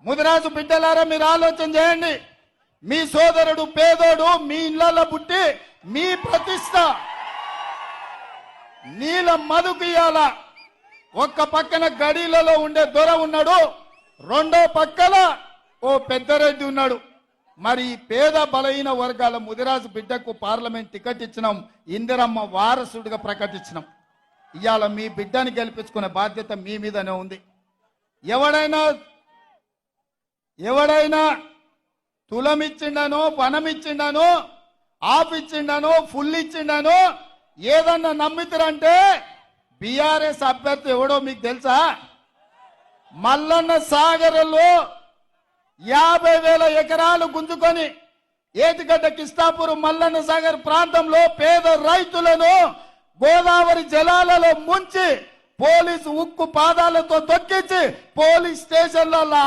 ముదిరాజు బిడ్డలారా మీరు ఆలోచన చేయండి. మీ సోదరుడు పేదోడు మీ ఇళ్లలో పుట్టి మీ ప్రతిష్ట నీల మధుకియాల ఒక్క పక్కన గడిలలో ఉండే దొర ఉన్నాడు, రెండో పక్కన ఓ పెద్దరెడ్డి ఉన్నాడు. మరి పేద బలహీన వర్గాల ముదిరాజు బిడ్డకు పార్లమెంట్ టికెట్ ఇచ్చినాం, ఇందిరమ్మ వారసుడిగా ప్రకటించినాం. ఇవాళ మీ బిడ్డని గెలిపించుకునే బాధ్యత మీ మీదనే ఉంది. ఎవడైనా తులమిచ్చిండనో వనమిచ్చిండనో ఆఫ్ ఇచ్చిండనో ఫుల్ ఇచ్చిండనో ఏదన్నా నమ్మితారంటే బీఆర్ఎస్ అభ్యర్థి ఎవడో మీకు తెలుసా? మల్లన్న సాగర్లో 50,000 ఎకరాలు గుంజుకొని ఏటిగడ్డ కిస్తాపూర్ మల్లన్న సాగర్ ప్రాంతంలో పేద రైతులను గోదావరి జలాలలో ముంచి పోలీసు ఉక్కు పాదాలతో తొక్కించి పోలీస్ స్టేషన్లలో